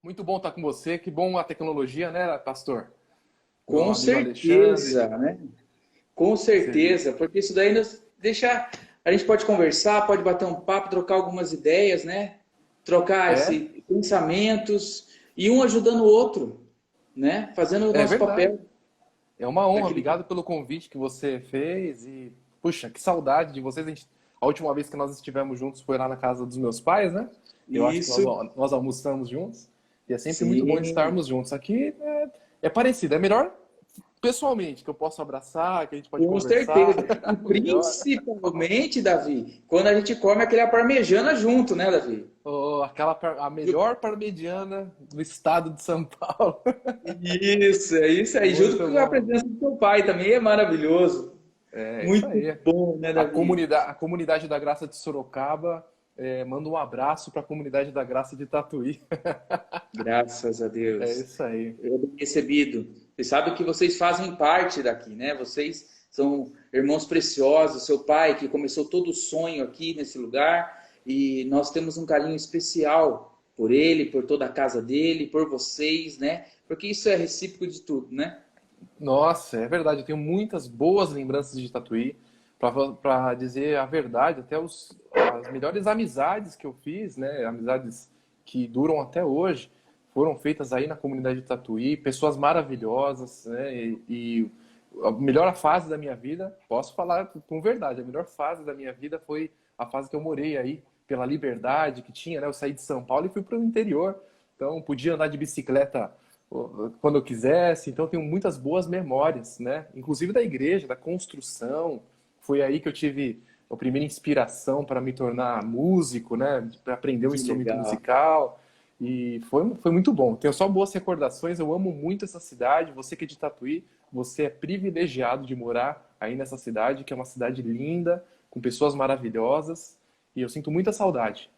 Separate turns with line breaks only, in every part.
Muito bom estar com você. Que bom a tecnologia, né, pastor? Meu
Com
amigo Alexandre.
certeza, né? Com
Você-
certeza, porque isso daí nos deixa. A gente pode conversar, pode bater um papo, trocar algumas ideias, né? Trocar
É,
pensamentos e um ajudando o outro, né? Fazendo o
é
nosso
verdade.
papel
É uma honra.
daquilo que.
Obrigado pelo convite que você fez. E, puxa, que saudade de vocês. A última vez que nós estivemos juntos foi lá na casa dos meus pais, né? Eu acho que
Isso,
nós almoçamos juntos. E é sempre muito bom de
sim.
estarmos juntos. Aqui é parecido. É melhor pessoalmente, que eu posso abraçar, que a gente pode
Com
conversar.
certeza. E
Melhor.
principalmente, Davi, quando a gente come aquele parmegiana junto, né, Davi?
Oh, a melhor parmegiana do estado de São Paulo.
Isso, é isso aí. Junto
Muito
com a
bom.
presença do teu pai também é maravilhoso.
É isso
Muito
aí.
bom, né, Davi?
A comunidade da Graça de Sorocaba manda um abraço para a comunidade da Graça de Tatuí.
Graças a
É
Deus.
isso aí.
Eu tenho recebido. Você sabe que vocês fazem parte daqui, né? Vocês são irmãos preciosos. Seu pai que começou todo o sonho aqui nesse lugar e nós temos um carinho especial por ele, por toda a casa dele, por vocês, né? Porque isso é recíproco de tudo, né?
Nossa, é verdade. Eu tenho muitas boas lembranças de Tatuí. Para dizer a verdade, até as melhores amizades que eu fiz, né? Amizades que duram até hoje, foram feitas aí na comunidade de Tatuí. Pessoas maravilhosas, né? E a melhor fase da minha vida, posso falar com verdade, a melhor fase da minha vida foi a fase que eu morei aí, pela liberdade que tinha, né? Eu saí de São Paulo e fui para o interior. Então, podia andar de bicicleta quando eu quisesse. Então, eu tenho muitas boas memórias, né? Inclusive da igreja, da construção. Foi aí que eu tive a primeira inspiração para me tornar músico, né? Para aprender um
Que
instrumento
legal.
musical. E foi muito bom. Tenho só boas recordações. Eu amo muito essa cidade. Você que é de Tatuí, você é privilegiado de morar aí nessa cidade, que é uma cidade linda, com pessoas maravilhosas. E eu sinto muita saudade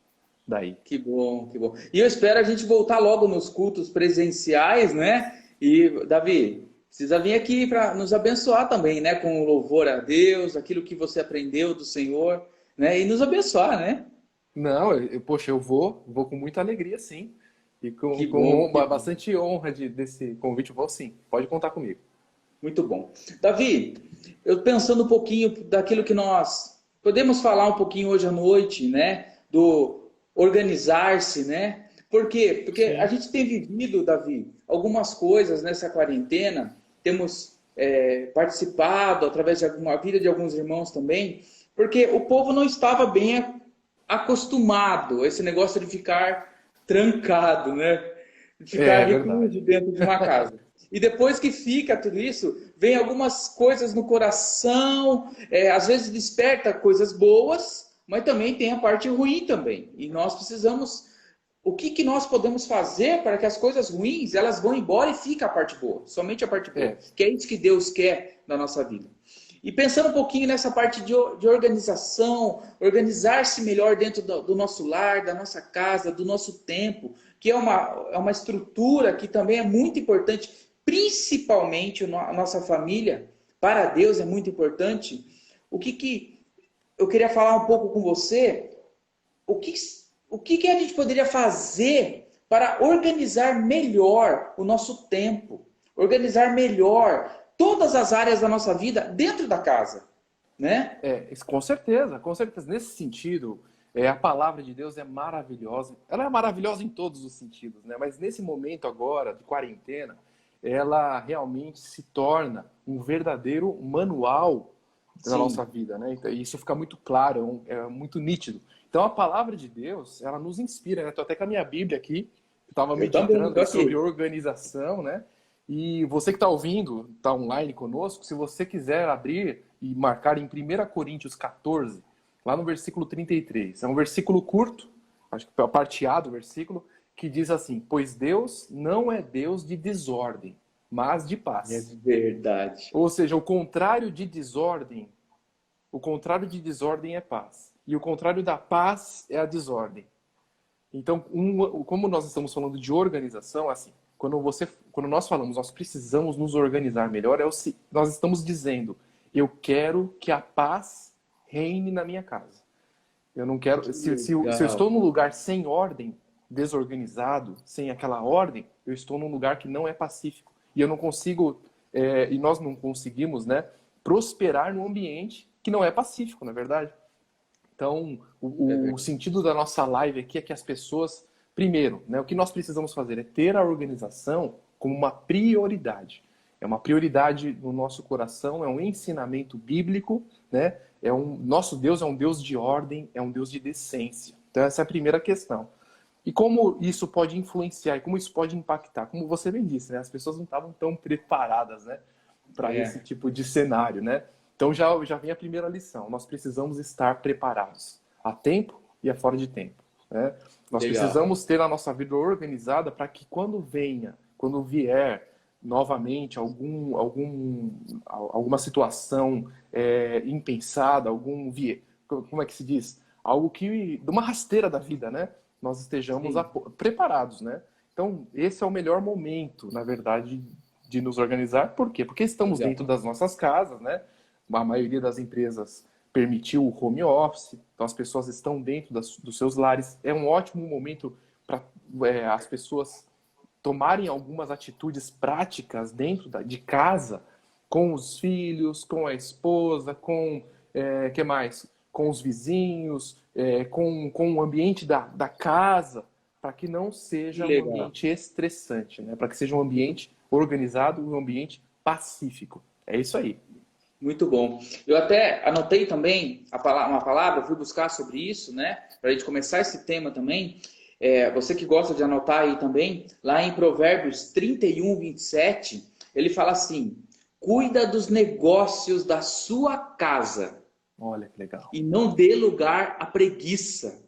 daí.
Que bom, que bom. E eu espero a gente voltar logo nos cultos presenciais, né? E, Davi, precisa vir aqui para nos abençoar também, né? Com o louvor a Deus, aquilo que você aprendeu do Senhor, né? E nos abençoar, né?
Não, poxa, eu vou com muita alegria, sim. E
Que bom, que bom.
bastante honra desse convite, eu vou sim. Pode contar comigo.
Muito bom. Davi, eu pensando um pouquinho daquilo que nós podemos falar um pouquinho hoje à noite, né? Do organizar-se, né? Por quê? Porque a
Sim.
gente tem vivido, Davi, algumas coisas nessa quarentena, temos participado através de alguma vida de alguns irmãos também, porque o povo não estava bem acostumado a esse negócio de ficar trancado, né? De ficar
É verdade.
recluso dentro de uma casa. E depois que fica tudo isso, vem algumas coisas no coração, às vezes desperta coisas boas, mas também tem a parte ruim também. E nós precisamos, o que, que nós podemos fazer para que as coisas ruins, elas vão embora e fica a parte boa, somente a parte boa.
É,
Que é isso que Deus quer na nossa vida. E pensando um pouquinho nessa parte de organização, organizar-se melhor dentro do nosso lar, da nossa casa, do nosso tempo, que é uma estrutura que também é muito importante, principalmente a nossa família, para Deus é muito importante. O que, que eu queria falar um pouco com você, o que, o que, que a gente poderia fazer para organizar melhor o nosso tempo, organizar melhor todas as áreas da nossa vida dentro da casa, né?
com certeza, com certeza. Nesse sentido, a palavra de Deus é maravilhosa. Ela é maravilhosa em todos os sentidos, né? Mas nesse momento agora de quarentena, ela realmente se torna um verdadeiro manual da nossa
Sim,
vida, né? Então, isso fica muito claro, é muito nítido. Então a palavra de Deus, ela nos inspira, né? Tô até com a minha Bíblia aqui, estava
eu também,
meditando
estou
aí sobre
aqui.
organização, né? E você que está ouvindo, está online conosco, se você quiser abrir e marcar em 1 Coríntios 14, lá no versículo 33, é um versículo curto, acho que é a parte A do versículo, que diz assim: Pois Deus não é Deus de desordem, mas de
É
paz.
verdade.
Ou seja, o contrário de desordem é paz. E o contrário da paz é a desordem. Então, como nós estamos falando de organização, assim, quando nós falamos, nós precisamos nos organizar melhor, nós estamos dizendo, eu quero que a paz reine na minha casa. Eu não quero,
Que
se eu estou
legal.
num lugar sem ordem, desorganizado, sem aquela ordem, eu estou num lugar que não é pacífico. E eu não consigo, e nós não conseguimos, né, prosperar num ambiente que não é pacífico, na é verdade. Então, o sentido da nossa live aqui é que as pessoas, primeiro, né, o que nós precisamos fazer é ter a organização como uma prioridade. É uma prioridade no nosso coração, é um ensinamento bíblico, né? Nosso Deus é um Deus de ordem, é um Deus de decência. Então, essa é a primeira questão. E como isso pode influenciar, e como isso pode impactar? Como você bem disse, né? As pessoas não estavam tão preparadas, né, para esse tipo de cenário, né? Então já vem a primeira lição. Nós precisamos estar preparados a tempo e a fora de tempo, né? Nós precisamos ter a nossa vida organizada para que quando vier novamente alguma situação impensada, como é que se diz? Algo que de uma rasteira da vida, né? Nós estejamos preparados, né? Então, esse é o melhor momento, na verdade, de nos organizar. Por quê? Porque estamos dentro das nossas casas, né? A maioria das empresas permitiu o home office, então as pessoas estão dentro dos seus lares. É um ótimo momento para as pessoas tomarem algumas atitudes práticas dentro de casa, com os filhos, com a esposa, que mais? Com os vizinhos, com o ambiente da casa, para que não seja um ambiente estressante, né? Para que seja um ambiente organizado, um ambiente pacífico. É isso aí.
Muito bom. Eu até anotei também uma palavra, fui buscar sobre isso, né? Para a gente começar esse tema também. Você que gosta de anotar aí também, lá em Provérbios 31, 27, ele fala assim: cuida dos negócios da sua casa.
Olha que legal.
E não dê lugar à preguiça.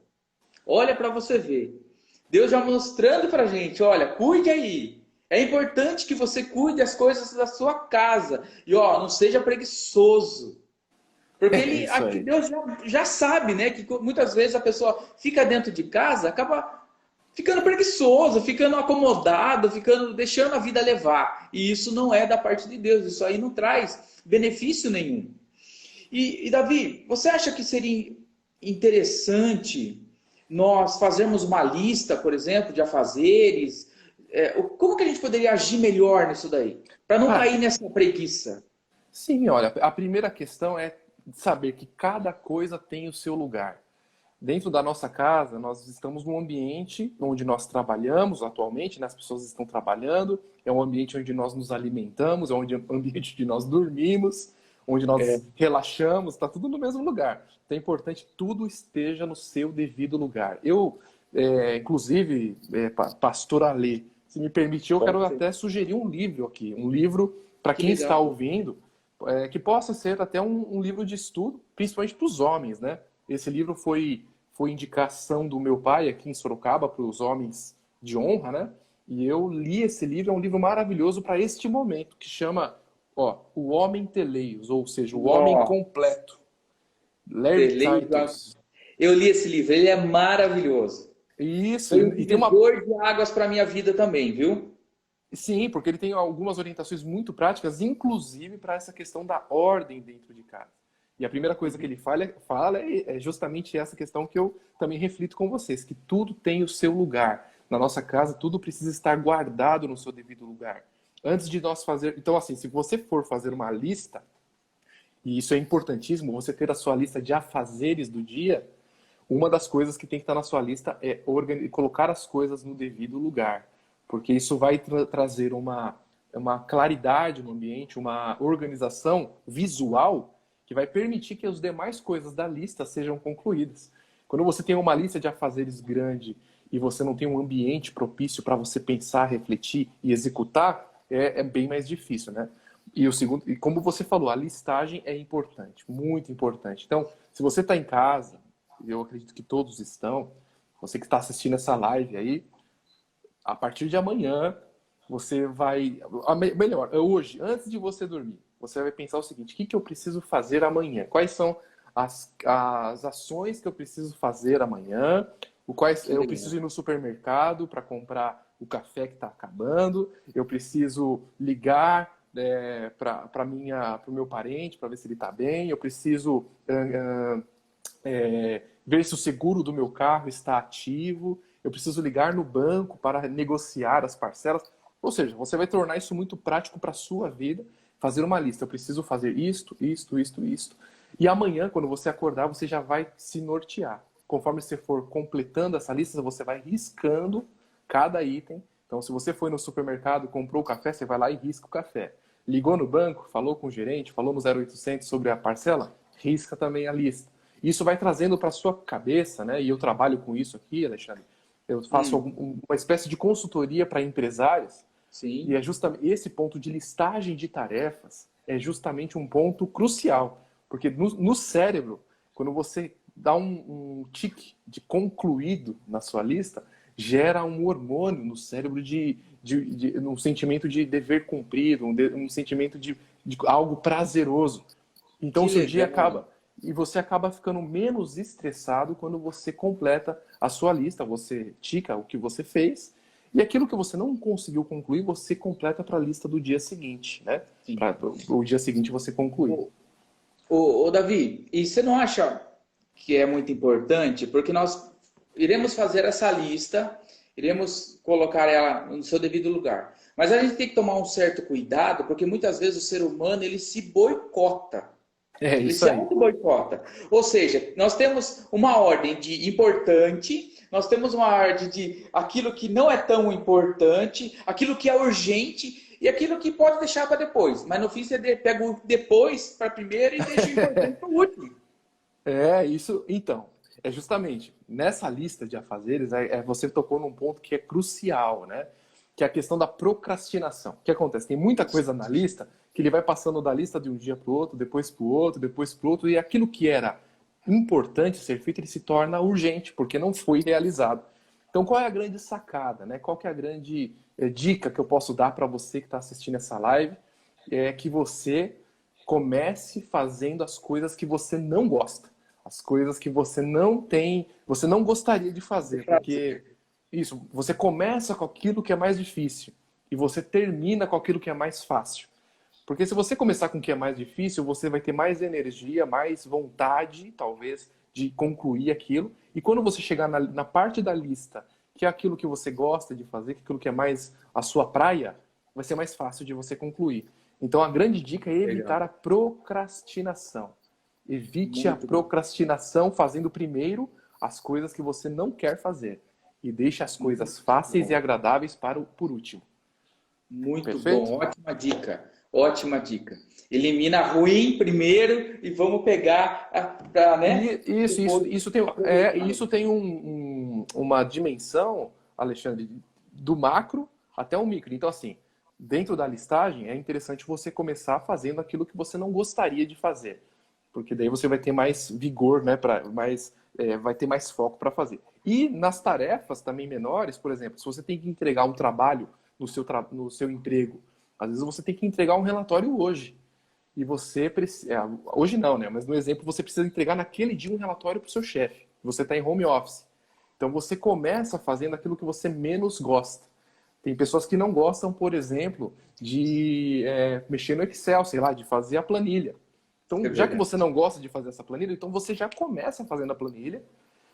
Olha para você ver. Deus já mostrando para a gente, olha, cuide aí. É importante que você cuide das coisas da sua casa. E não seja preguiçoso. Porque Deus já sabe, né? Que muitas vezes a pessoa fica dentro de casa, acaba ficando preguiçoso, ficando acomodado, deixando a vida levar. E isso não é da parte de Deus. Isso aí não traz benefício nenhum. E Davi, você acha que seria interessante nós fazermos uma lista, por exemplo, de afazeres? Como que a gente poderia agir melhor nisso daí? Para não cair nessa preguiça.
Sim, olha, a primeira questão é saber que cada coisa tem o seu lugar. Dentro da nossa casa, nós estamos num ambiente onde nós trabalhamos atualmente, né? As pessoas estão trabalhando, é um ambiente onde nós nos alimentamos, é um ambiente onde nós dormimos, onde nós relaxamos, está tudo no mesmo lugar. Então é importante que tudo esteja no seu devido lugar. Eu, inclusive, pastor Alê, se me permitir, eu quero até sugerir um livro aqui. Um livro, para quem está ouvindo, que possa ser até um livro de estudo, principalmente para os homens, né? Esse livro foi indicação do meu pai aqui em Sorocaba para os homens de honra, né? E eu li esse livro, é um livro maravilhoso para este momento, que chama O Homem Teleios, ou seja, o Homem Completo. Larry Titus.
Eu li esse livro, ele é maravilhoso.
Isso.
Foi um divisor de águas para a minha vida também, viu?
Sim, porque ele tem algumas orientações muito práticas, inclusive para essa questão da ordem dentro de casa. E a primeira coisa que ele fala é justamente essa questão que eu também reflito com vocês, que tudo tem o seu lugar. Na nossa casa, tudo precisa estar guardado no seu devido lugar. Antes de nós fazer... Então, assim, se você for fazer uma lista, e isso é importantíssimo, você ter a sua lista de afazeres do dia, uma das coisas que tem que estar na sua lista é colocar as coisas no devido lugar. Porque isso vai trazer uma claridade no ambiente, uma organização visual que vai permitir que as demais coisas da lista sejam concluídas. Quando você tem uma lista de afazeres grande e você não tem um ambiente propício para você pensar, refletir e executar, é bem mais difícil, né? E o segundo, e como você falou, a listagem é importante, muito importante. Então, se você está em casa, eu acredito que todos estão, você que está assistindo essa live aí, a partir de amanhã, você vai... Melhor, hoje, antes de você dormir, você vai pensar o seguinte: o que eu preciso fazer amanhã? Quais são as ações que eu preciso fazer amanhã? Eu preciso ir no supermercado para comprar o café que está acabando, eu preciso ligar para o meu parente para ver se ele está bem, eu preciso ver se o seguro do meu carro está ativo, eu preciso ligar no banco para negociar as parcelas. Ou seja, você vai tornar isso muito prático para a sua vida, fazer uma lista. Eu preciso fazer isto, isto, isto, isto. E amanhã, quando você acordar, você já vai se nortear. Conforme você for completando essa lista, você vai riscando cada item. Então, se você foi no supermercado, comprou o café, você vai lá e risca o café. Ligou no banco, falou com o gerente, falou no 0800 sobre a parcela, risca também a lista. Isso vai trazendo para a sua cabeça, né? E eu trabalho com isso aqui, Alexandre. Eu faço uma espécie de consultoria para empresários. E
Sim.
é justamente esse ponto de listagem de tarefas é justamente um ponto crucial. Porque no cérebro, quando você dá um tique de concluído na sua lista, gera um hormônio no cérebro um sentimento de dever cumprido, um sentimento de algo prazeroso. Então,
Que
o seu dia
legal.
acaba. E você acaba ficando menos estressado quando você completa a sua lista, você tica o que você fez, e aquilo que você não conseguiu concluir, você completa para a lista do dia seguinte, né?
Sim.
Para o dia seguinte você concluir.
Ô, Davi, e você não acha que é muito importante? Porque nós iremos fazer essa lista, iremos colocar ela no seu devido lugar. Mas a gente tem que tomar um certo cuidado, porque muitas vezes o ser humano ele se boicota.
É
Ele
isso
se
aí.
auto-boicota. Ou seja, nós temos uma ordem de importante, nós temos uma ordem de aquilo que não é tão importante, aquilo que é urgente e aquilo que pode deixar para depois. Mas no fim você pega o depois para primeiro e deixa o importante para o último.
É isso. Então, é justamente nessa lista de afazeres, você tocou num ponto que é crucial, né? Que é a questão da procrastinação. O que acontece? Tem muita coisa na lista que ele vai passando da lista de um dia para o outro, depois para o outro, depois para o outro, e aquilo que era importante ser feito, ele se torna urgente, porque não foi realizado. Então, qual é a grande sacada, né? Qual que é a grande dica que eu posso dar para você que está assistindo essa live? É que você comece fazendo as coisas que você não gosta, as coisas que você não tem, você não gostaria de fazer, porque isso, você começa com aquilo que é mais difícil e você termina com aquilo que é mais fácil. Porque se você começar com o que é mais difícil, você vai ter mais energia, mais vontade, talvez, de concluir aquilo. E quando você chegar na parte da lista, que é aquilo que você gosta de fazer, que é aquilo que é mais a sua praia, vai ser mais fácil de você concluir. Então a grande dica é
Legal.
evitar a procrastinação. Evite a
Muito bom.
procrastinação fazendo primeiro as coisas que você não quer fazer. E deixe as coisas fáceis e
Bom.
agradáveis por último.
Muito
Perfeito?
bom. Ótima dica. Ótima dica. Elimina ruim primeiro e vamos pegar para, né?
E
Depois aproveitar.
isso tem uma dimensão, Alexandre, do macro até o micro. Então, assim, dentro da listagem, é interessante você começar fazendo aquilo que você não gostaria de fazer. Porque daí você vai ter mais vigor, né? Vai ter mais foco para fazer. E nas tarefas também menores, por exemplo, se você tem que entregar um trabalho no seu emprego, às vezes você tem que entregar um relatório hoje. E você precisa. Hoje não, né? Mas no exemplo, você precisa entregar naquele dia um relatório para o seu chefe. Você está em home office. Então você começa fazendo aquilo que você menos gosta. Tem pessoas que não gostam, por exemplo, de mexer no Excel, sei lá, de fazer a planilha.
É
Então, já que
verdade.
você não gosta de fazer essa planilha, então você já começa fazendo a planilha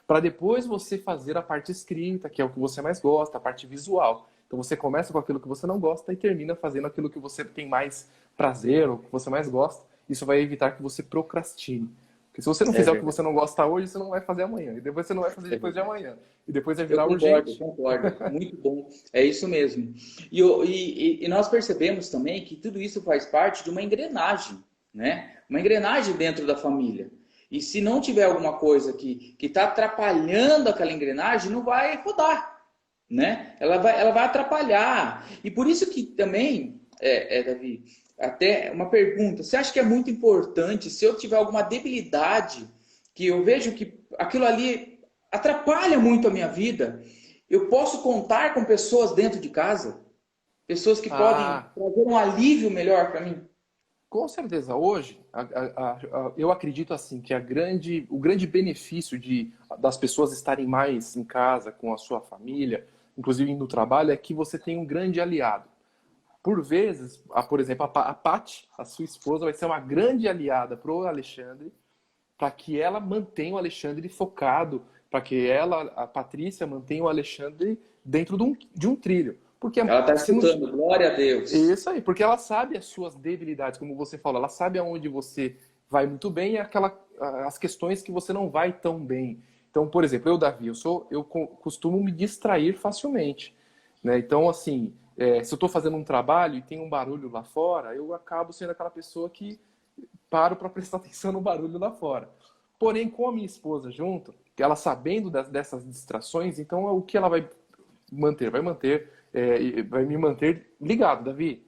para depois você fazer a parte escrita, que é o que você mais gosta, a parte visual. Então você começa com aquilo que você não gosta e termina fazendo aquilo que você tem mais prazer ou que você mais gosta. Isso vai evitar que você procrastine. Porque se você não
É
fizer o que
verdade.
você não gosta hoje, você não vai fazer amanhã. E depois você não vai fazer
É
depois de
verdade.
amanhã. E depois vai
Eu
virar
concordo,
urgente.
concordo. Muito bom. É isso mesmo. E nós percebemos também que tudo isso faz parte de uma engrenagem, né? Uma engrenagem dentro da família. E se não tiver alguma coisa que está atrapalhando aquela engrenagem, não vai rodar, né? Ela vai atrapalhar. E por isso que também, Davi, até uma pergunta. Você acha que é muito importante, se eu tiver alguma debilidade, que eu vejo que aquilo ali atrapalha muito a minha vida, eu posso contar com pessoas dentro de casa? Pessoas que podem
Ah,
trazer um alívio melhor para mim?
com certeza. Hoje, eu acredito assim que o grande benefício das pessoas estarem mais em casa com a sua família, inclusive no trabalho, é que você tem um grande aliado. Por vezes, por exemplo, a Paty, a sua esposa, vai ser uma grande aliada para o Alexandre, para que ela mantenha o Alexandre focado, para que ela, a Patrícia, mantenha o Alexandre dentro de um trilho. Porque
Ela está
se não-
escutando, glória a Deus.
Isso aí, porque ela sabe as suas debilidades, como você falou, ela sabe aonde você vai muito bem e as questões que você não vai tão bem. Então, por exemplo, eu, Davi, costumo me distrair facilmente, né? Então, assim, se eu estou fazendo um trabalho e tem um barulho lá fora, eu acabo sendo aquela pessoa que paro para prestar atenção no barulho lá fora. Porém, com a minha esposa junto, ela sabendo dessas distrações, então o que ela vai manter? Vai me manter ligado, Davi.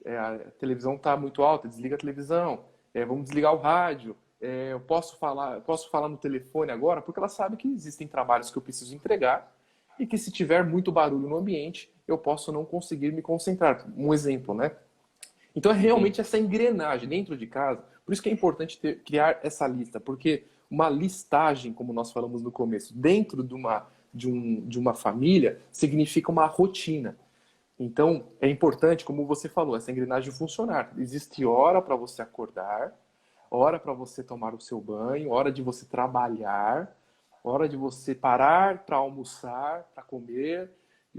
A televisão está muito alta, desliga a televisão. Vamos desligar o rádio. Eu posso falar no telefone agora, porque ela sabe que existem trabalhos que eu preciso entregar e que se tiver muito barulho no ambiente, eu posso não conseguir me concentrar. Um exemplo, né? Então é realmente essa engrenagem dentro de casa. Por isso que é importante criar essa lista, porque uma listagem, como nós falamos no começo, dentro de uma família, significa uma rotina. Então, é importante, como você falou, essa engrenagem funcionar. Existe hora para você acordar, hora para você tomar o seu banho, hora de você trabalhar, hora de você parar para almoçar, para comer,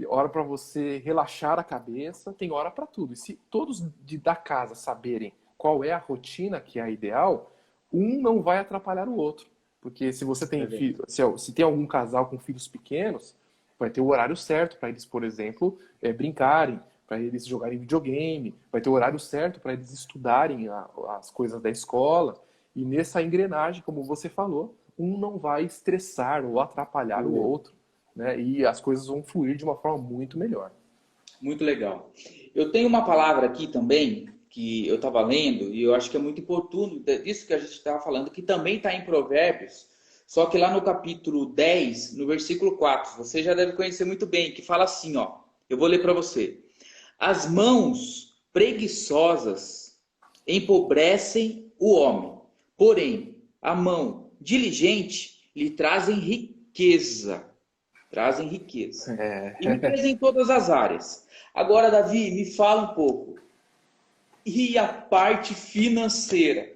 hora para você relaxar a cabeça, tem hora para tudo. E se todos da casa saberem qual é a rotina que é a ideal, um não vai atrapalhar o outro. Porque se você tem filho, se tem algum casal com filhos pequenos, vai ter o horário certo para eles, por exemplo, brincarem, para eles jogarem videogame, vai ter o horário certo para eles estudarem as coisas da escola. E nessa engrenagem, como você falou, um não vai estressar ou atrapalhar o outro, né? E as coisas vão fluir de uma forma muito melhor.
Muito legal. Eu tenho uma palavra aqui também, que eu estava lendo, e eu acho que é muito oportuno, disso que a gente estava falando, que também está em Provérbios, só que lá no capítulo 10, no versículo 4, você já deve conhecer muito bem, que fala assim, ó, eu vou ler para você. As mãos preguiçosas empobrecem o homem, porém, a mão diligente lhe trazem riqueza. Trazem riqueza. E riqueza em todas as áreas. Agora, Davi, me fala um pouco. E a parte financeira?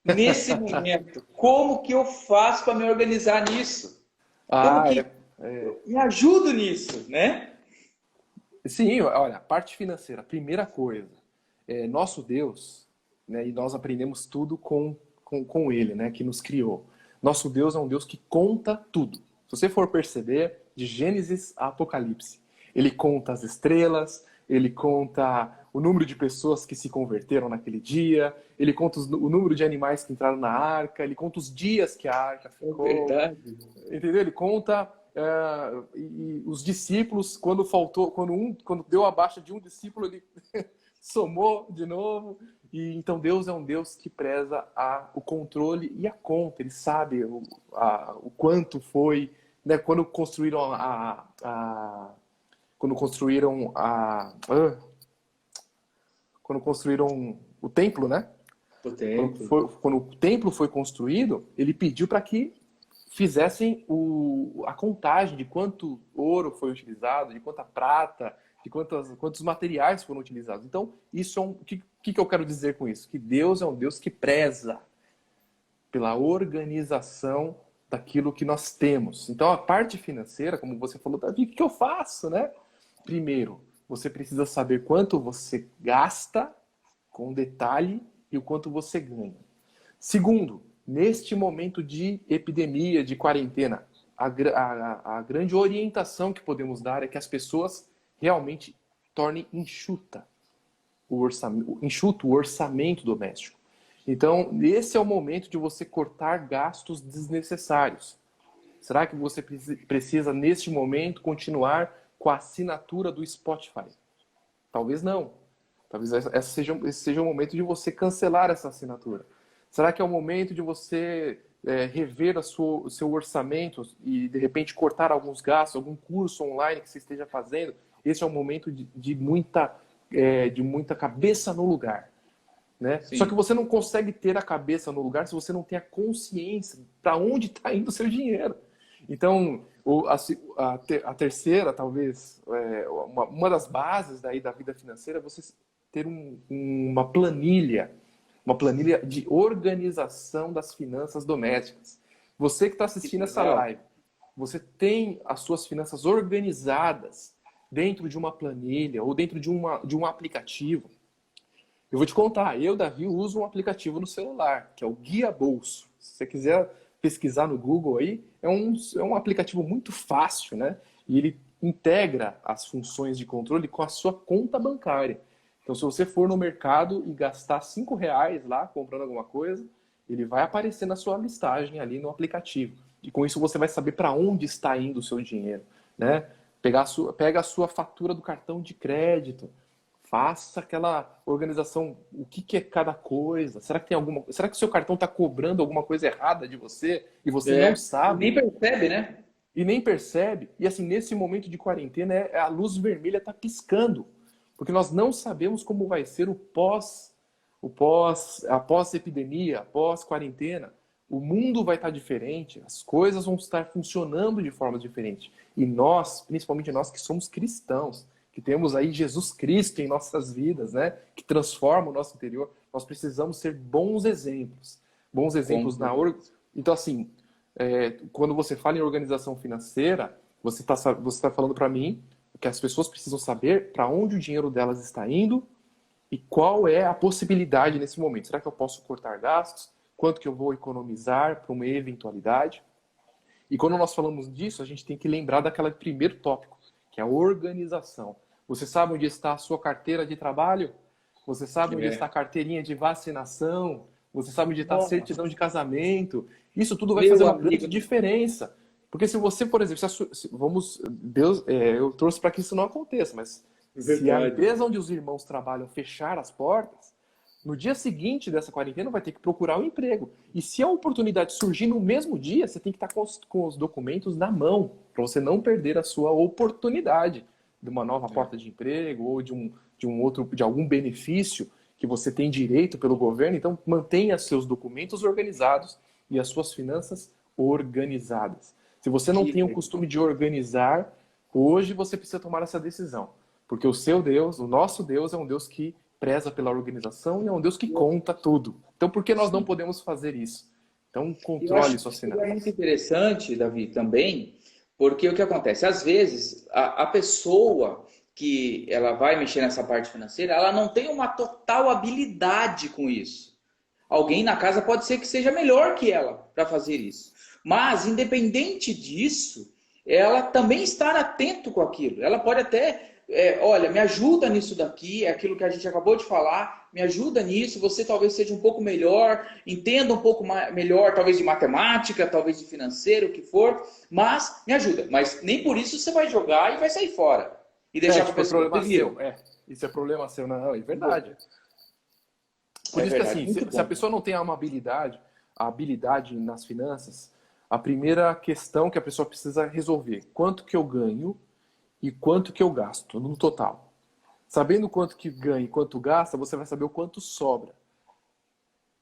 Nesse momento, como que eu faço para me organizar nisso? Como que eu me ajudo nisso, né?
Sim, olha, a parte financeira, primeira coisa, nosso Deus, né, e nós aprendemos tudo com Ele, né, que nos criou. Nosso Deus é um Deus que conta tudo. Se você for perceber, de Gênesis a Apocalipse, Ele conta as estrelas, Ele conta o número de pessoas que se converteram naquele dia, Ele conta o número de animais que entraram na arca, Ele conta os dias que a arca ficou.
É verdade.
Entendeu? Ele conta e os discípulos, quando deu a baixa de um discípulo, ele somou de novo. E então Deus é um Deus que preza o controle e a conta. Ele sabe o quanto foi, né? Quando construíram o templo, né? Quando o templo foi construído, ele pediu para que fizessem a contagem de quanto ouro foi utilizado, de quanta prata, de quantos materiais foram utilizados. Então, isso o que eu quero dizer com isso? Que Deus é um Deus que preza pela organização daquilo que nós temos. Então, a parte financeira, como você falou, Davi, o que eu faço, né? Primeiro, você precisa saber quanto você gasta com detalhe e o quanto você ganha. Segundo, neste momento de epidemia, de quarentena, a grande orientação que podemos dar é que as pessoas realmente tornem enxuto o orçamento doméstico. Então, esse é o momento de você cortar gastos desnecessários. Será que você precisa, neste momento, continuar com a assinatura do Spotify? Talvez não. Talvez esse seja o momento de você cancelar essa assinatura. Será que é o momento de você rever o seu orçamento e, de repente, cortar alguns gastos, algum curso online que você esteja fazendo? Esse é o momento de muita cabeça no lugar. Né? Só que você não consegue ter a cabeça no lugar se você não tem a consciência para onde está indo o seu dinheiro. Então, a terceira, talvez, uma das bases daí da vida financeira é você ter uma planilha de organização das finanças domésticas. Você que está assistindo essa live, você tem as suas finanças organizadas dentro de uma planilha ou dentro de um aplicativo, eu vou te contar, eu, Davi, uso um aplicativo no celular, que é o Guia Bolso. Se você quiser pesquisar no Google aí, é um aplicativo muito fácil, né? E ele integra as funções de controle com a sua conta bancária. Então, se você for no mercado e gastar R$ 5 lá comprando alguma coisa, ele vai aparecer na sua listagem ali no aplicativo. E com isso você vai saber para onde está indo o seu dinheiro, né? Pega a sua fatura do cartão de crédito, faça aquela organização, o que, que é cada coisa. Será que o seu cartão está cobrando alguma coisa errada de você e você não sabe?
Nem percebe, né?
E nem percebe. E assim, nesse momento de quarentena, a luz vermelha está piscando. Porque nós não sabemos como vai ser a pós-epidemia, pós-quarentena. O mundo vai estar diferente, as coisas vão estar funcionando de forma diferente. E nós, principalmente nós que somos cristãos, que temos aí Jesus Cristo em nossas vidas, né? Que transforma o nosso interior, nós precisamos ser bons exemplos. Bons exemplos Então, assim, quando você fala em organização financeira, você tá falando para mim que as pessoas precisam saber para onde o dinheiro delas está indo e qual é a possibilidade nesse momento. Será que eu posso cortar gastos? Quanto que eu vou economizar para uma eventualidade? E quando nós falamos disso, a gente tem que lembrar daquele primeiro tópico, que é a organização. Você sabe onde está a sua carteira de trabalho? Você sabe onde está a carteirinha de vacinação? Você sabe onde está a certidão de casamento? Isso tudo vai fazer uma grande diferença. Porque se você, por exemplo, eu torço para que isso não aconteça, mas se a empresa onde os irmãos trabalham fechar as portas, no dia seguinte dessa quarentena vai ter que procurar um emprego. E se a oportunidade surgir no mesmo dia, você tem que estar com os documentos na mão, para você não perder a sua oportunidade de uma nova porta de emprego ou de algum benefício que você tem direito pelo governo. Então, mantenha seus documentos organizados e as suas finanças organizadas. Se você não tem o costume de organizar, hoje você precisa tomar essa decisão. Porque o seu Deus, o nosso Deus, é um Deus que preza pela organização e é um Deus que conta tudo. Então, por que nós não podemos fazer isso? Então, controle suas finanças.
É muito interessante, Davi, também, porque o que acontece? Às vezes, a pessoa que ela vai mexer nessa parte financeira, ela não tem uma total habilidade com isso. Alguém na casa pode ser que seja melhor que ela para fazer isso. Mas, independente disso, ela também estar atento com aquilo. Ela pode até, olha, me ajuda nisso daqui, é aquilo que a gente acabou de falar, me ajuda nisso, você talvez seja um pouco melhor, entenda um pouco melhor, talvez de matemática, talvez de financeiro, o que for, mas me ajuda. Mas nem por isso você vai jogar e vai sair fora. E deixar para a pessoa
problema seu. Isso é problema seu, não, é verdade. Por isso que assim, se a pessoa não tem a habilidade nas finanças, a primeira questão que a pessoa precisa resolver, quanto que eu ganho e quanto que eu gasto no total. Sabendo quanto que ganha e quanto gasta, você vai saber o quanto sobra.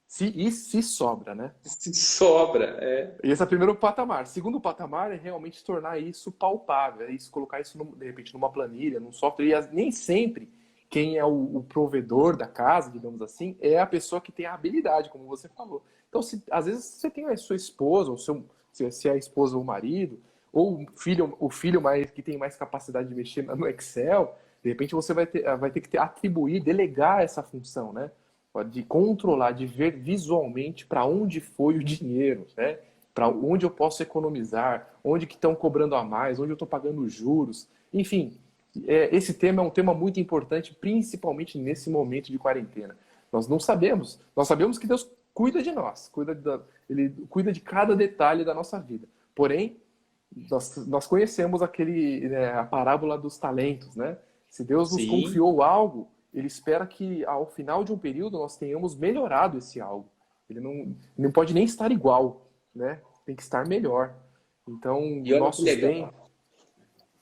Se sobra, né?
Se sobra,
Esse é o primeiro patamar. Segundo patamar é realmente tornar isso palpável, colocar isso, de repente, numa planilha, num software. E nem sempre quem é o provedor da casa, digamos assim, é a pessoa que tem a habilidade, como você falou. Então, às vezes você tem a sua esposa, ou se é a esposa ou o marido, ou o filho que tem mais capacidade de mexer no Excel, de repente você vai ter que atribuir, delegar essa função, né? De controlar, de ver visualmente para onde foi o dinheiro, né? Para onde eu posso economizar, onde que estão cobrando a mais, onde eu estou pagando juros. Enfim, esse tema é um tema muito importante, principalmente nesse momento de quarentena. Nós não sabemos. Nós sabemos que Deus cuida de nós, Ele cuida de cada detalhe da nossa vida. Porém, nós conhecemos a parábola dos talentos, né? Se Deus nos confiou algo, Ele espera que ao final de um período nós tenhamos melhorado esse algo. Ele não pode nem estar igual, né? Tem que estar melhor. Então, o nosso bem...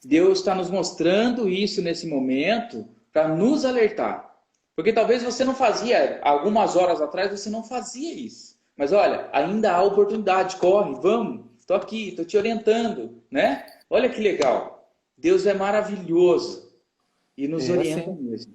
Deus está nos mostrando isso nesse momento para nos alertar. Porque talvez você não fazia, algumas horas atrás você não fazia isso. Mas olha, ainda há oportunidade, corre, vamos, estou aqui, estou te orientando, né? Olha que legal. Deus é maravilhoso e nos orienta mesmo.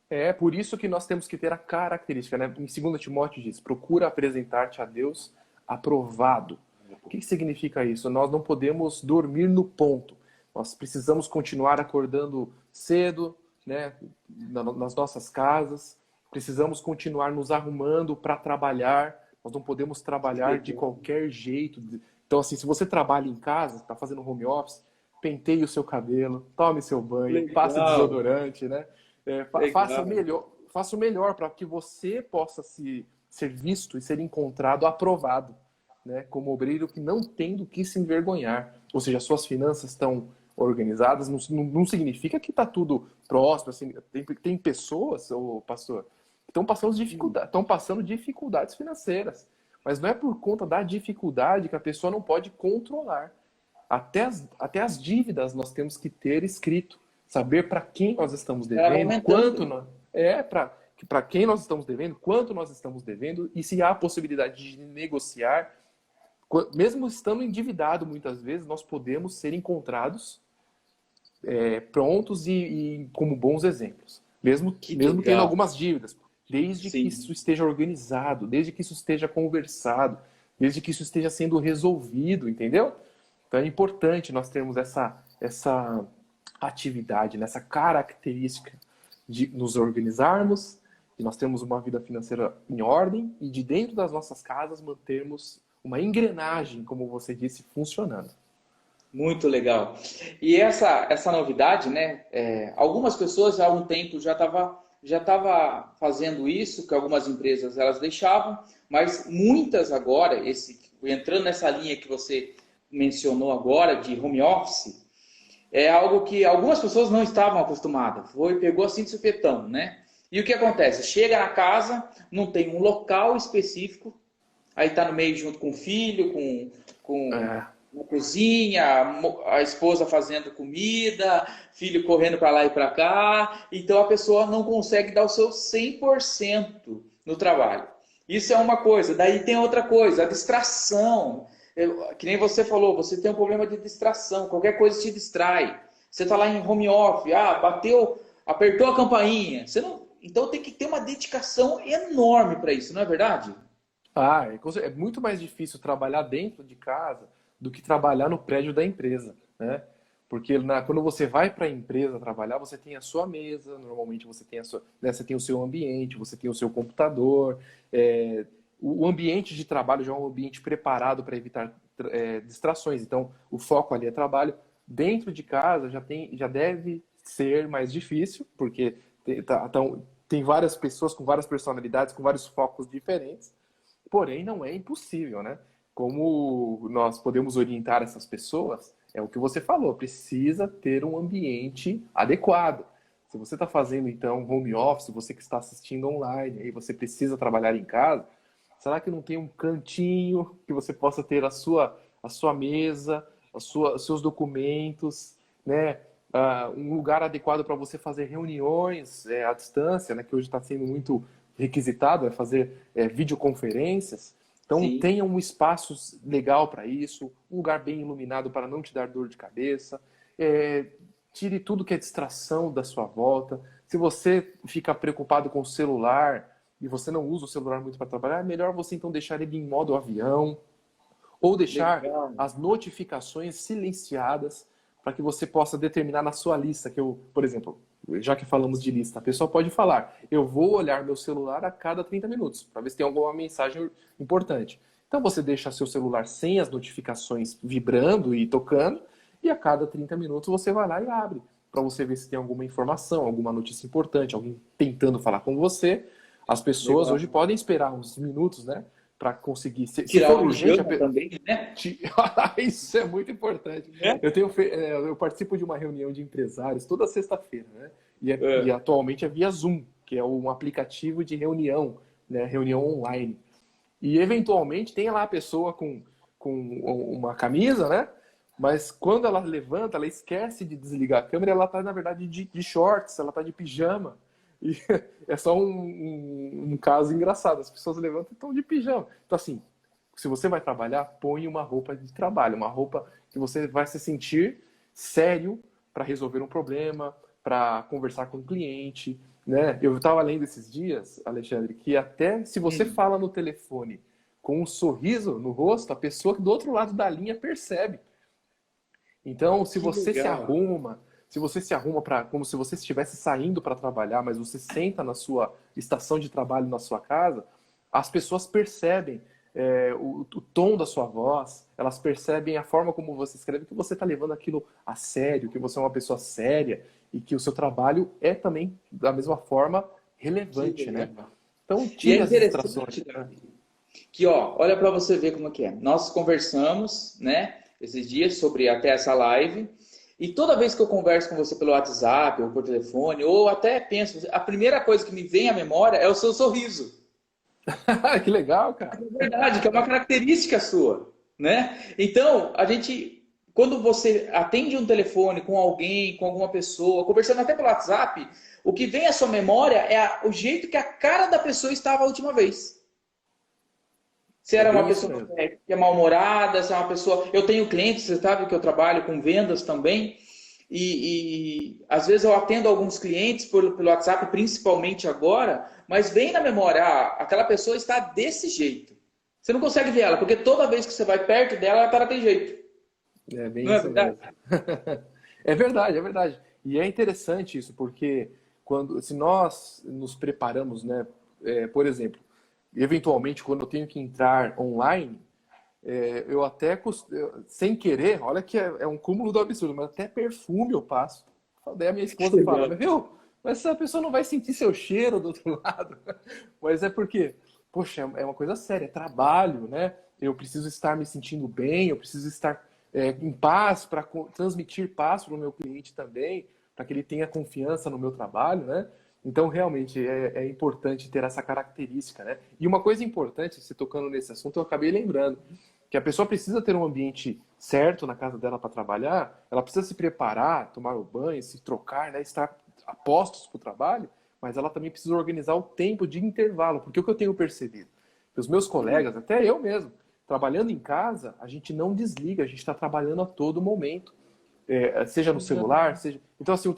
É por isso que nós temos que ter a característica, né? Em 2 Timóteo diz, procura apresentar-te a Deus aprovado. O que significa isso? Nós não podemos dormir no ponto. Nós precisamos continuar acordando cedo, né, nas nossas casas. Precisamos continuar nos arrumando para trabalhar. Nós não podemos trabalhar de qualquer jeito. Então, assim, se você trabalha em casa, está fazendo home office, penteie o seu cabelo, tome seu banho,
Legal.
passe desodorante, né?
Legal.
Faça o melhor para que você possa ser visto e ser encontrado, aprovado, né? Como obreiro que não tem do que se envergonhar. Ou seja, suas finanças estão organizadas, não significa que está tudo próximo. Assim, tem pessoas, ô pastor, que estão passando dificuldades financeiras. Mas não é por conta da dificuldade que a pessoa não pode controlar. Até as dívidas nós temos que ter escrito. Saber para quem nós estamos devendo, para quem nós estamos devendo, quanto nós estamos devendo e se há a possibilidade de negociar. Mesmo estando endividado muitas vezes, nós podemos ser encontrados prontos e como bons exemplos. Mesmo tendo algumas dívidas. Desde que isso esteja organizado, desde que isso esteja conversado, desde que isso esteja sendo resolvido, entendeu? Então é importante nós termos essa atividade, essa característica de nos organizarmos, de nós termos uma vida financeira em ordem e de dentro das nossas casas mantermos uma engrenagem, como você disse, funcionando.
Muito legal. E essa novidade, né? Algumas pessoas há um tempo já estava fazendo isso, que algumas empresas elas deixavam, mas muitas agora, entrando nessa linha que você mencionou agora de home office, é algo que algumas pessoas não estavam acostumadas. Pegou assim de supetão, né? E o que acontece? Chega na casa, não tem um local específico, aí está no meio junto com o filho, com na cozinha, a esposa fazendo comida, filho correndo para lá e para cá. Então a pessoa não consegue dar o seu 100% no trabalho. Isso é uma coisa. Daí tem outra coisa, a distração. Que nem você falou, você tem um problema de distração, qualquer coisa te distrai. Você está lá em home office, apertou a campainha. Então tem que ter uma dedicação enorme para isso, não é verdade?
É muito mais difícil trabalhar dentro de casa do que trabalhar no prédio da empresa, né? Porque quando você vai para a empresa trabalhar, você tem a sua mesa, normalmente você tem você tem o seu ambiente, você tem o seu computador. O ambiente de trabalho já é um ambiente preparado para evitar distrações. Então, o foco ali é trabalho. Dentro de casa já deve ser mais difícil, porque tem várias pessoas com várias personalidades, com vários focos diferentes. Porém, não é impossível, né? Como nós podemos orientar essas pessoas, é o que você falou, precisa ter um ambiente adequado. Se você está fazendo, então, home office, você que está assistindo online, aí você precisa trabalhar em casa, será que não tem um cantinho que você possa ter a sua mesa, os seus documentos, né? Um lugar adequado para você fazer reuniões à distância, né? Que hoje está sendo muito requisitado, fazer videoconferências. Então, tenha um espaço legal para isso, um lugar bem iluminado para não te dar dor de cabeça. Tire tudo que é distração da sua volta. Se você fica preocupado com o celular e você não usa o celular muito para trabalhar, é melhor você então deixar ele em modo avião ou deixar as notificações silenciadas para que você possa determinar na sua lista, por exemplo, já que falamos de lista, a pessoa pode falar, eu vou olhar meu celular a cada 30 minutos, para ver se tem alguma mensagem importante. Então você deixa seu celular sem as notificações vibrando e tocando, e a cada 30 minutos você vai lá e abre, para você ver se tem alguma informação, alguma notícia importante, alguém tentando falar com você. As pessoas hoje podem esperar uns minutos, né? Para conseguir. Se for urgente,
também, né?
Isso é muito importante. Eu participo de uma reunião de empresários toda sexta-feira, né? E atualmente é via Zoom, que é um aplicativo de reunião, né? Reunião online. E eventualmente tem lá a pessoa com uma camisa, né? Mas quando ela levanta, ela esquece de desligar a câmera, ela está, na verdade, de shorts, ela está de pijama. E é só um caso engraçado. As pessoas levantam e estão de pijama. Então, assim, se você vai trabalhar, põe uma roupa de trabalho, uma roupa que você vai se sentir sério para resolver um problema, para conversar com o cliente, né? Eu estava lendo esses dias, Alexandre, que até se você fala no telefone com um sorriso no rosto, a pessoa que do outro lado da linha percebe. Então, se
Que
você se
legal.
arruma, se você se arruma para como se você estivesse saindo para trabalhar, mas você senta na sua estação de trabalho na sua casa, as pessoas percebem o tom da sua voz, elas percebem a forma como você escreve, que você está levando aquilo a sério, que você é uma pessoa séria e que o seu trabalho é também, da mesma forma,
Que
relevante, né?
legal.
Então,
E é
tire as distrações.
interessante, Davi, que ó, olha para você ver como é que é. Nós conversamos, né, esses dias sobre até essa live, e toda vez que eu converso com você pelo WhatsApp ou por telefone, ou até penso, a primeira coisa que me vem à memória é o seu sorriso.
Que legal, cara.
É verdade, que é uma característica sua, né? Então, a gente, quando você atende um telefone com alguém, com alguma pessoa, conversando até pelo WhatsApp, o que vem à sua memória é o jeito que a cara da pessoa estava a última vez. Se
É
era uma
bem isso
pessoa
mesmo.
que é mal-humorada, se é uma pessoa. Eu tenho clientes, você sabe que eu trabalho com vendas também, e às vezes eu atendo alguns clientes pelo WhatsApp, principalmente agora, mas vem na memória, aquela pessoa está desse jeito. Você não consegue ver ela, porque toda vez que você vai perto dela, ela está daquele jeito.
É bem
Não é
isso
verdade?
mesmo. É verdade, é verdade. E é interessante isso, porque se nós nos preparamos, né, por exemplo, eventualmente quando eu tenho que entrar online, eu até, sem querer, olha que é um cúmulo do absurdo, mas até perfume eu passo. Daí a minha esposa fala, mas viu, mas essa pessoa não vai sentir seu cheiro do outro lado. Mas é porque, poxa, é uma coisa séria, é trabalho, né? Eu preciso estar me sentindo bem, eu preciso estar em paz para transmitir paz para o meu cliente também, para que ele tenha confiança no meu trabalho, né? Então, realmente, é importante ter essa característica, né? E uma coisa importante, se tocando nesse assunto, eu acabei lembrando, que a pessoa precisa ter um ambiente certo na casa dela para trabalhar, ela precisa se preparar, tomar o banho, se trocar, né? Estar a postos para o trabalho, mas ela também precisa organizar o tempo de intervalo, porque o que eu tenho percebido? Que os meus colegas, até eu mesmo, trabalhando em casa, a gente não desliga, a gente está trabalhando a todo momento. Seja no celular, seja. Então, assim,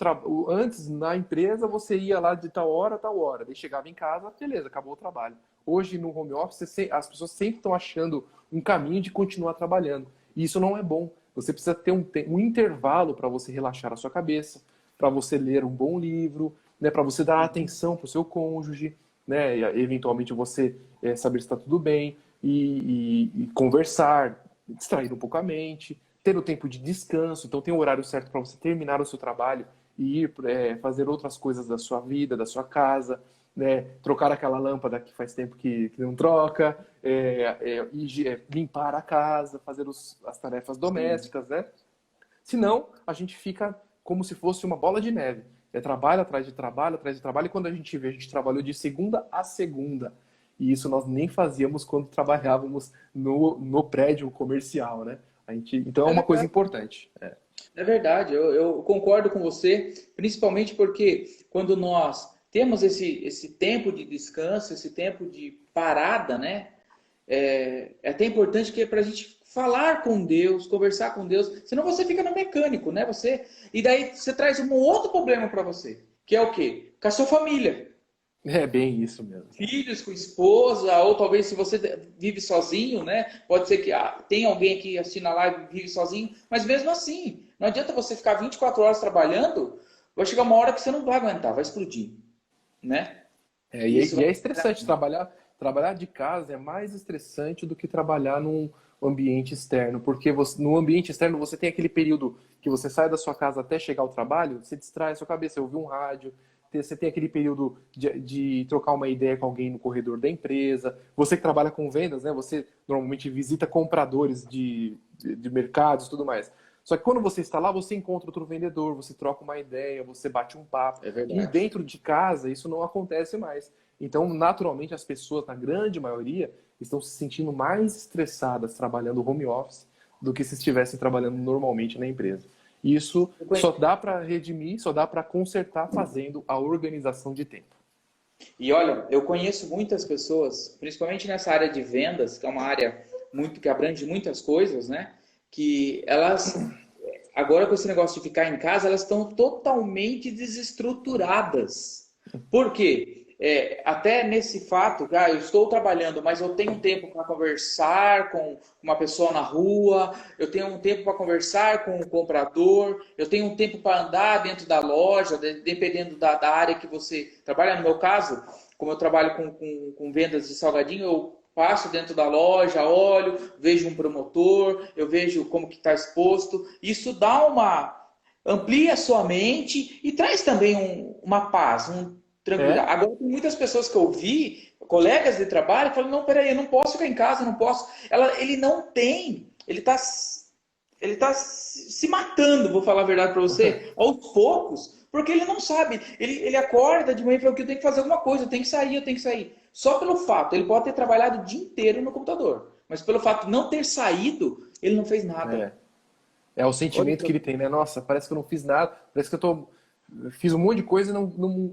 antes na empresa você ia lá de tal hora a tal hora, daí chegava em casa, beleza, acabou o trabalho. Hoje no home office, as pessoas sempre estão achando um caminho de continuar trabalhando. E isso não é bom. Você precisa ter um intervalo para você relaxar a sua cabeça, para você ler um bom livro, né, para você dar atenção para o seu cônjuge, né, e, eventualmente você saber se está tudo bem e conversar, distrair um pouco a mente, ter o tempo de descanso, então tem o horário certo para você terminar o seu trabalho e ir fazer outras coisas da sua vida, da sua casa, né? Trocar aquela lâmpada que faz tempo que não troca, limpar a casa, fazer as tarefas
Sim.
domésticas, né? Senão, a gente fica como se fosse uma bola de neve. É trabalho atrás de trabalho, atrás de trabalho, e quando a gente vê, a gente trabalhou de segunda a segunda. E isso nós nem fazíamos quando trabalhávamos no prédio comercial, né? Então é
É
uma coisa
verdade.
importante.
É verdade, eu concordo com você, principalmente porque quando nós temos esse tempo de descanso, esse tempo de parada, né? É até importante que é para a gente falar com Deus, conversar com Deus, senão você fica no mecânico, né? E daí você traz um outro problema para você, que é o quê? Com a sua família.
É bem isso mesmo.
Filhos, com esposa, ou talvez se você vive sozinho, né? Pode ser que tem alguém que assina lá e vive sozinho, mas mesmo assim, não adianta você ficar 24 horas trabalhando, vai chegar uma hora que você não vai aguentar, vai explodir, né?
E,
E isso
e é
vai...
estressante trabalhar de casa é mais estressante do que trabalhar num ambiente externo, porque no ambiente externo você tem aquele período que você sai da sua casa até chegar ao trabalho, você distrai a sua cabeça, ouvir um rádio, você tem aquele período de trocar uma ideia com alguém no corredor da empresa, você que trabalha com vendas, né? Você normalmente visita compradores de mercados e tudo mais. Só que quando você está lá, você encontra outro vendedor, você troca uma ideia, você bate um papo.
É
E
verdade.
dentro de casa, isso não acontece mais. Então, naturalmente, as pessoas, na grande maioria, estão se sentindo mais estressadas trabalhando home office do que se estivessem trabalhando normalmente na empresa. E isso só dá para redimir, só dá para consertar fazendo a organização de tempo.
E olha, eu conheço muitas pessoas, principalmente nessa área de vendas, que é uma área muito que abrange muitas coisas, né? Que elas agora com esse negócio de ficar em casa, elas estão totalmente desestruturadas. Por quê? até nesse fato, eu estou trabalhando, mas eu tenho tempo para conversar com uma pessoa na rua, eu tenho um tempo para conversar com o comprador, eu tenho um tempo para andar dentro da loja, dependendo da área que você trabalha. No meu caso, como eu trabalho com vendas de salgadinho, eu passo dentro da loja, olho, vejo um promotor, eu vejo como que está exposto. Isso amplia a sua mente e traz também uma paz, tranquilidade. Agora, tem muitas pessoas que eu vi, colegas de trabalho, falam, não, peraí, eu não posso ficar em casa, eu não posso. Ele não tem, ele está se matando, vou falar a verdade para você, aos poucos, porque ele não sabe. Ele acorda de manhã e fala que eu tenho que fazer alguma coisa, eu tenho que sair. Só pelo fato, ele pode ter trabalhado o dia inteiro no computador, mas pelo fato de não ter saído, ele não fez nada.
É o sentimento que ele tem, né? Nossa, parece que eu não fiz nada, parece que fiz um monte de coisa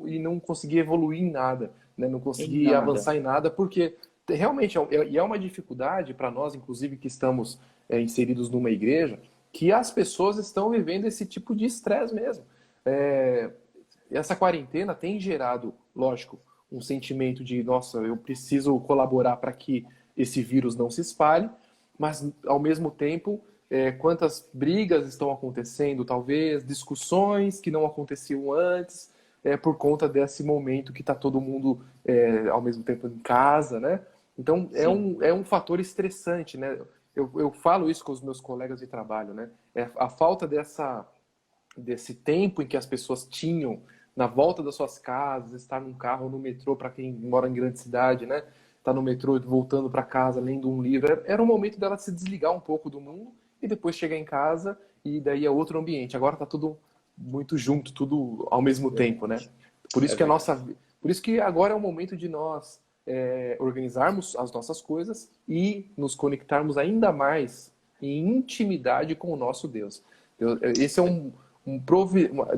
e não consegui evoluir em nada, né? Não consegui avançar em nada, porque realmente é uma dificuldade para nós, inclusive, que estamos inseridos numa igreja, que as pessoas estão vivendo esse tipo de estresse mesmo. Essa quarentena tem gerado, lógico, um sentimento de, nossa, eu preciso colaborar para que esse vírus não se espalhe, mas, ao mesmo tempo, quantas brigas estão acontecendo, talvez, discussões que não aconteciam antes, por conta desse momento que está todo mundo, ao mesmo tempo, em casa, né? Então, é um fator estressante, né? Eu falo isso com os meus colegas de trabalho, né? A falta desse tempo em que as pessoas tinham na volta das suas casas, estar num carro, no metrô, para quem mora em grande cidade, né? Tá no metrô, voltando para casa, lendo um livro. Era um momento dela se desligar um pouco do mundo e depois chegar em casa e daí é outro ambiente. Agora tá tudo muito junto, tudo ao mesmo tempo, né? Por isso por isso que agora é o momento de nós organizarmos as nossas coisas e nos conectarmos ainda mais em intimidade com o nosso Deus. Esse é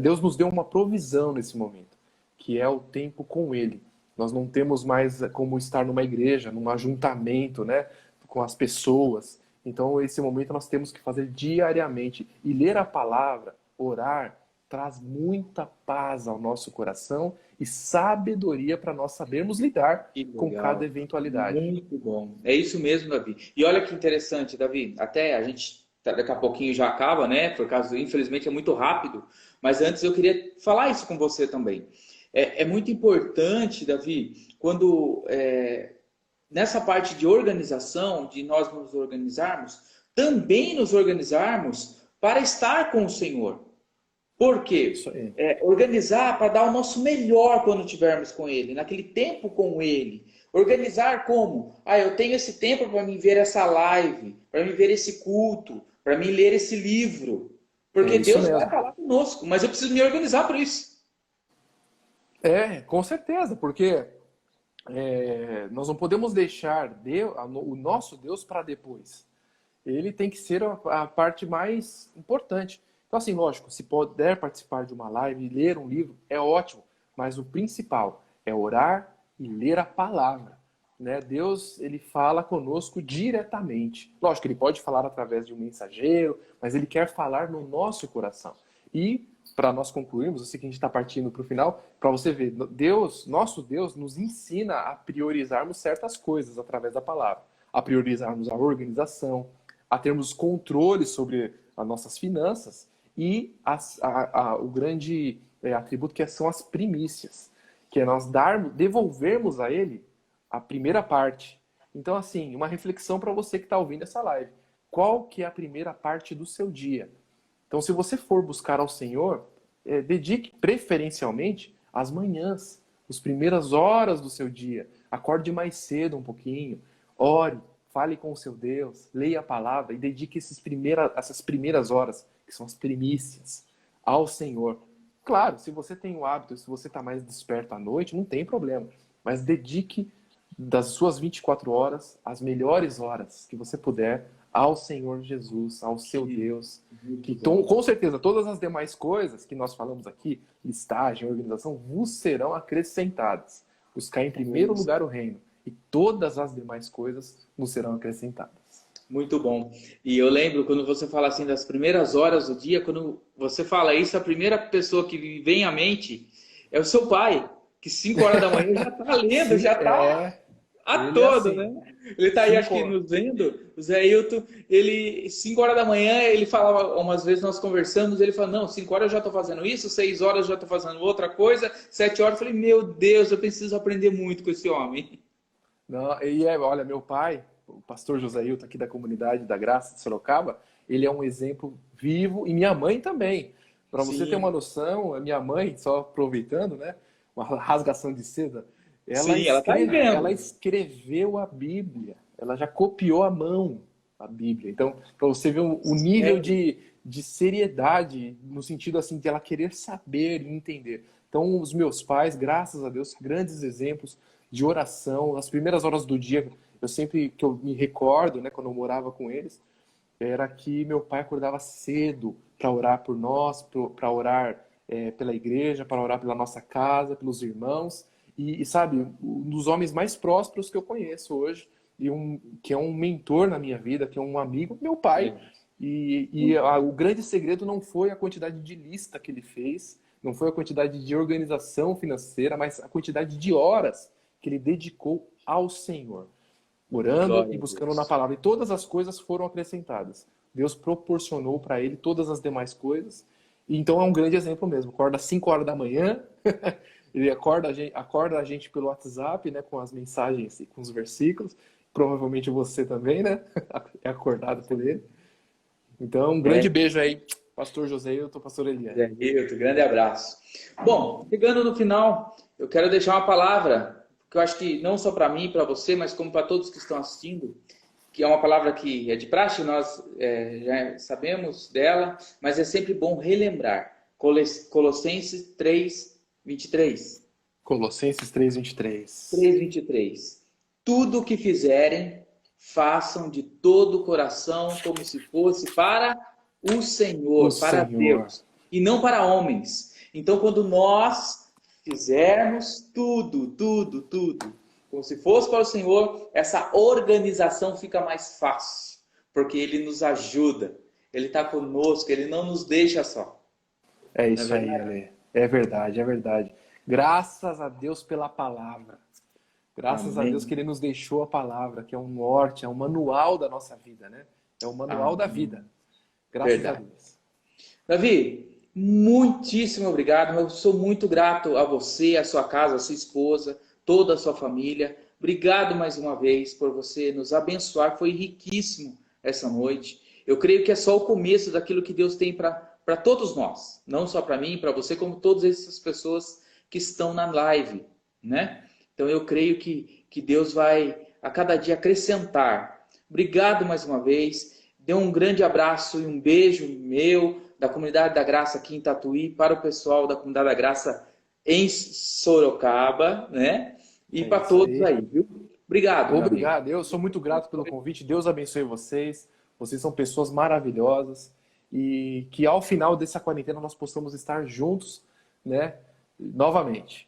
Deus nos deu uma provisão nesse momento, que é o tempo com Ele. Nós não temos mais como estar numa igreja, num ajuntamento, né, com as pessoas. Então, esse momento nós temos que fazer diariamente. E ler a palavra, orar, traz muita paz ao nosso coração e sabedoria para nós sabermos lidar com cada eventualidade.
Muito bom. É isso mesmo, Davi. E olha que interessante, Davi. Até a gente daqui a pouquinho já acaba, né? Por causa, infelizmente, é muito rápido. Mas antes eu queria falar isso com você também. É muito importante, Davi, quando nessa parte de organização, de nós nos organizarmos, também nos organizarmos para estar com o Senhor. Por quê? Organizar para dar o nosso melhor quando estivermos com Ele, naquele tempo com Ele. Organizar como? Eu tenho esse tempo para me ver essa live, para me ver esse culto, para me ler esse livro. Porque Deus vai falar conosco, mas eu preciso me organizar para isso.
Com certeza, porque nós não podemos deixar o nosso Deus para depois. Ele tem que ser a parte mais importante. Então, assim, lógico, se puder participar de uma live e ler um livro, é ótimo. Mas o principal é orar e ler a palavra, né? Deus, ele fala conosco diretamente. Lógico, ele pode falar através de um mensageiro, mas ele quer falar no nosso coração. E, para nós concluirmos, eu sei que a gente está partindo para o final, para você ver, nosso Deus nos ensina a priorizarmos certas coisas através da palavra. A priorizarmos a organização, a termos controle sobre as nossas finanças e o grande atributo que são as primícias, que é nós devolvermos a Ele a primeira parte. Então, assim, uma reflexão para você que está ouvindo essa live. Qual que é a primeira parte do seu dia? Então, se você for buscar ao Senhor, dedique preferencialmente as manhãs, as primeiras horas do seu dia. Acorde mais cedo um pouquinho, ore, fale com o seu Deus, leia a palavra e dedique essas primeiras horas, que são as primícias, ao Senhor. Claro, se você tem o hábito, se você está mais desperto à noite, não tem problema. Mas dedique das suas 24 horas, as melhores horas que você puder, ao Senhor Jesus, ao seu Deus. Que com certeza todas as demais coisas que nós falamos aqui, listagem, organização, vos serão acrescentadas. Buscar em primeiro lugar o reino. E todas as demais coisas nos serão acrescentadas.
Muito bom. E eu lembro quando você fala assim das primeiras horas do dia, quando você fala isso, a primeira pessoa que vem à mente é o seu pai. que 5 horas da manhã já tá lendo, já tá a
Ele é
todo,
assim.
né? Ele tá aí, acho que nos vendo, o Zé Hilton, ele, 5 horas da manhã, ele falava, umas vezes nós conversamos, ele fala, não, 5 horas eu já tô fazendo isso, 6 horas eu já tô fazendo outra coisa, 7 horas, eu falei, meu Deus, eu preciso aprender muito com esse homem.
Não, olha, meu pai, o pastor José Hilton, aqui da comunidade da Graça de Sorocaba, ele é um exemplo vivo, e minha mãe também. Para você ter uma
Sim,
noção, a minha mãe, só aproveitando, né, uma rasgação de seda,
sim, ela tá aí
ela
vendo.
escreveu a Bíblia, ela já copiou à mão a Bíblia. Então, para você ver o nível
É,
de seriedade, no sentido assim, de ela querer saber e entender. Então, os meus pais, graças a Deus, grandes exemplos de oração. Nas primeiras horas do dia, eu sempre que eu me recordo, né, quando eu morava com eles, era que meu pai acordava cedo para orar por nós, para orar pela igreja, para orar pela nossa casa, pelos irmãos. Sabe, um dos homens mais prósperos que eu conheço hoje, que é um mentor na minha vida, que é um amigo, meu pai.
é.
O grande segredo não foi a quantidade de lista que ele fez, não foi a quantidade de organização financeira, mas a quantidade de horas que ele dedicou ao Senhor, orando e
Glória a
buscando na
Deus.
palavra. E todas as coisas foram acrescentadas. Deus proporcionou para ele todas as demais coisas. E então é um grande exemplo mesmo. Acorda às 5 horas da manhã, ele acorda a gente pelo WhatsApp, né, com as mensagens e com os versículos. Provavelmente você também, né? É acordado por ele. Então, um grande
É,
beijo aí, pastor José e eu, pastor Eliane.
Zé Hilton, grande abraço. Bom, chegando no final, eu quero deixar uma palavra, que eu acho que não só para mim, para você, mas como para todos que estão assistindo, que é uma palavra que é de praxe, nós já sabemos dela, mas é sempre bom relembrar. Colossenses 3, 23.
Colossenses 3:23.
3:23. Tudo o que fizerem, façam de todo o coração, como se fosse para o
O
Senhor, para
Senhor.
Deus, e não para homens. Então, quando nós fizermos tudo, como se fosse para o Senhor, essa organização fica mais fácil, porque Ele nos ajuda, Ele está conosco, Ele não nos deixa só.
É
Não é
isso aí,
verdade?
Ale. É verdade, é verdade. Graças a Deus pela palavra. Graças a Deus que
Amém.
Ele nos deixou a palavra, que é um norte, é um manual da nossa vida, né? É o manual da
Amém.
vida. Graças a
Verdade.
Deus.
Davi, muitíssimo obrigado. Eu sou muito grato a você, a sua casa, a sua esposa, toda a sua família. Obrigado mais uma vez por você nos abençoar. Foi riquíssimo essa noite. Eu creio que é só o começo daquilo que Deus tem para todos nós. Não só para mim, para você, como todas essas pessoas que estão na live, né? Então eu creio que Deus vai a cada dia acrescentar. Obrigado mais uma vez. Dê um grande abraço e um beijo meu, da Comunidade da Graça aqui em Tatuí, para o pessoal da Comunidade da Graça em Sorocaba, né? E
É
para
isso
todos
aí.
aí, viu? Obrigado, meu amigo.
Obrigado. Eu sou muito grato pelo convite. Deus abençoe vocês. Vocês são pessoas maravilhosas. E que ao final dessa quarentena nós possamos estar juntos, né? Novamente.